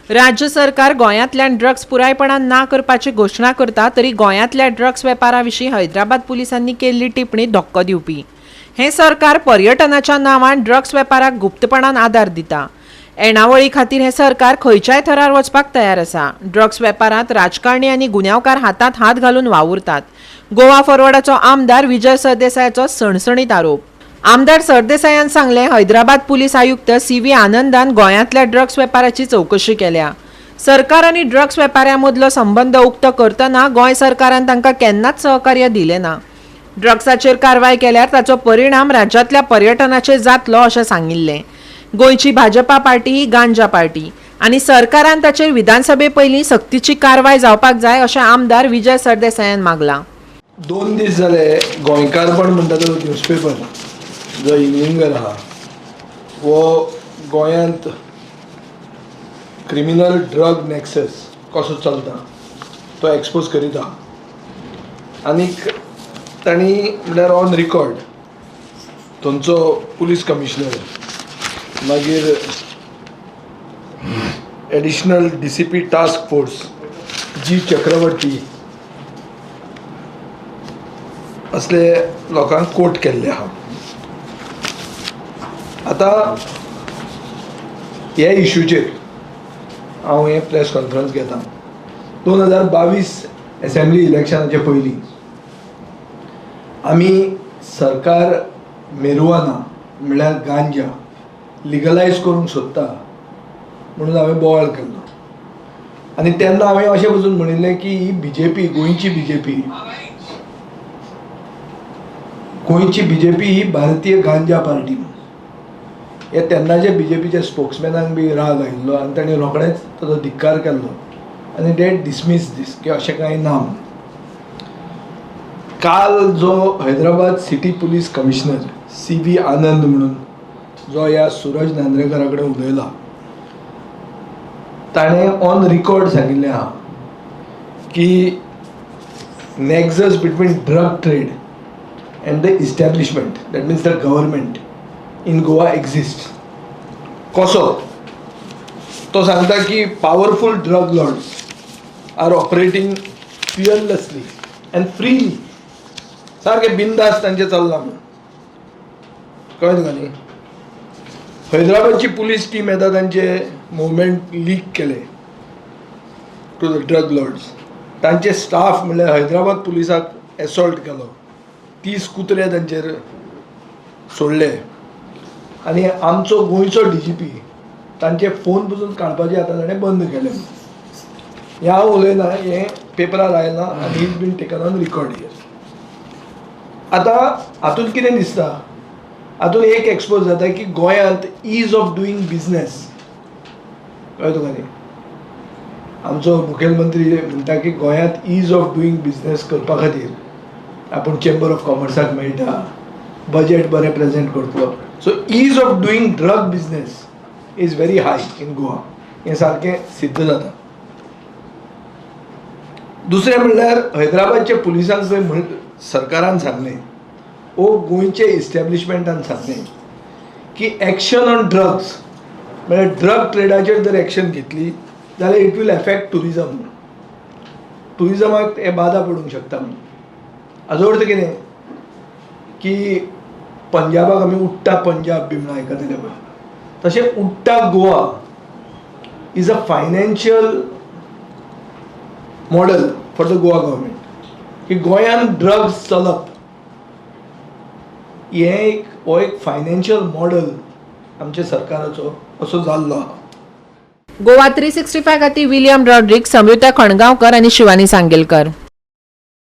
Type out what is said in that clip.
राज्य सरकार गोंयांतल्यान ड्रग्स पुरायपणान ना करपाची घोशणा करता तरी गोंयांतल्या ड्रग्स वेपाराविशीं हैदराबाद पुलिसांनी केल्ली टिप्पणी धक्को दिवपी। हें सरकार पर्यटनाच्या नांवान ड्रग्स वेपाराक गुप्तपणान आदार दिता। येणावळी खातीर हें सरकार खंयच्याय थरार वचपाक तयार आसा। ड्रग्स वेपारांत राजकारणी आनी गुन्यांवकार हातांत हात घालून वावुरतात। गोवा फॉरवर्डाचो आमदार विजय सरदेसायाचो सणसणीत आरोप। आमदार सरदेसायान सांगले, हैदराबाद पुलीस आयुक्त CV आनंदान गोंयांतल्या ड्रग्स वेपाराची चौकशी केल्या। सरकार आनी ड्रग्स वेपाऱ्यां मदलो संबंद उक्त करतना गोंय सरकारान तांकां केन्नाच सहकार्य दिलें ना। ड्रग्साचेर कारवाय केल्यार ताचो परिणाम राज्यांतल्या पर्यटनाचेर जातलो अशें सांगिल्लें। गोंयची भाजपा पार्टी ही गांजा पार्टी आनी सरकारान ताचेर विधानसभे पयलीं सक्तीची कारवाय जावपाक जाय अशें आमदार विजय सरदेसायान मागलां। 2 दीस जाले गोंयकारपण म्हणटा तो न्यूजपेपर जो इव्हिनिंगर आहा वो गोंयांत क्रिमिनल ड्रग नॅक्सस कसो चलता तो एक्सपोज करीत आहा। आनीक तांणी म्हणल्यार ऑन रिकॉर्ड थंयचो पुलीस कमिशनर मागीर additional DCP task force G Chakravarty असले लोकांक कोट केल्ले आहा। आता ह्या इश्यूचेर हांव हे प्रेस कॉन्फरन्स घेता। 2022 असेंब्ली इलेक्शनाचे पयलीं आमी सरकार मेरुवाना म्हणल्यार गांजा लिगलायज करूंक सोदता म्हणून हांवें बोवाळ केल्लो। आनी तेन्ना हांवें अशें वचून म्हणिल्लें की ही BJP गोंयची BJP ही भारतीय गांजा पार्टी। हे तेन्नाचे BJPचे स्पोक्समॅनाक बी राग आयिल्लो आनी ताणें रोखडेंच ताचो धिक्कार केल्लो आनी दे डिसमीस दीस की अशें कांय ना। काल जो Hyderabad city police commissioner CV आनंद म्हणून जो ह्या सूरज नांद्रेकरा कडेन उलयला ताणें ऑन रिकॉर्ड सांगिल्लें आहा की nexus between drug trade and the establishment, that means the government in Goa exists. कसो तो सांगता की powerful drug lords are operating fearlessly and freely. सारखे बिंदास तांचे चल्ला म्हणून कळ्ळें तुका न्ही। हैदराबादची पुलीस टीम येता तांचे मुवमेंट लीक केले टू द ड्रग लॉर्ड्स। तांचे स्टाफ म्हणल्यार हैदराबाद पुलिसाक एसॉल्ट केलो, 30 कुत्रे तांचेर सोडले आनी आमचो गोंयचो DGP तांचे फोन पसून काडपाचे आतां ताणें बंद केले। हें हांव उलयना, हें पेपरार आयलां आनी is been taken on record here. आतां हातूंत कितें दिसता, हातूंत एक एक्सपोज जाता की गोंयांत ईज ऑफ डुईंग बिजनेस कळ्ळें तुका न्ही। आमचो मुखेलमंत्री म्हणटा की गोंयांत ईज ऑफ डुईंग बिजनेस करपा खातीर आपण चेंबर ऑफ कॉमर्साक मेळटा, बजेट बरें प्रेजेंट करतलो। So ease of doing drug business is very high in Goa. हें सारकें सिद्ध जाता। दुसरें म्हणल्यार हैदराबादचे पुलिसांक जंय सरकारान सांगलें वो गोंयचे इस्टॅब्लिशमेंटान सांगलें की एक्शन ऑन ड्रग्स म्हळ्यार ड्रग ट्रेडाचेर जर एक्शन घेतली जाल्यार इट वील एफेक्ट टुरिजम। टुरिजमाक हे बाधा पडूंक शकता म्हणून। हाजो अर्थ कितें की पंजाबाक आमी उडटा पंजाब बी म्हणून आयकतले पळय, तशें उडटा Goa is a financial model for the Goa government की गोंयांत ड्रग्स चलप हो एक फायनान्शियल मॉडल आमच्या सरकाराचो असो जाल्लो आहा। गोवा 365 खातीर विलियम रॉड्रिक्स, समृता खणगांवकर आनी शिवानी सांगेलकर।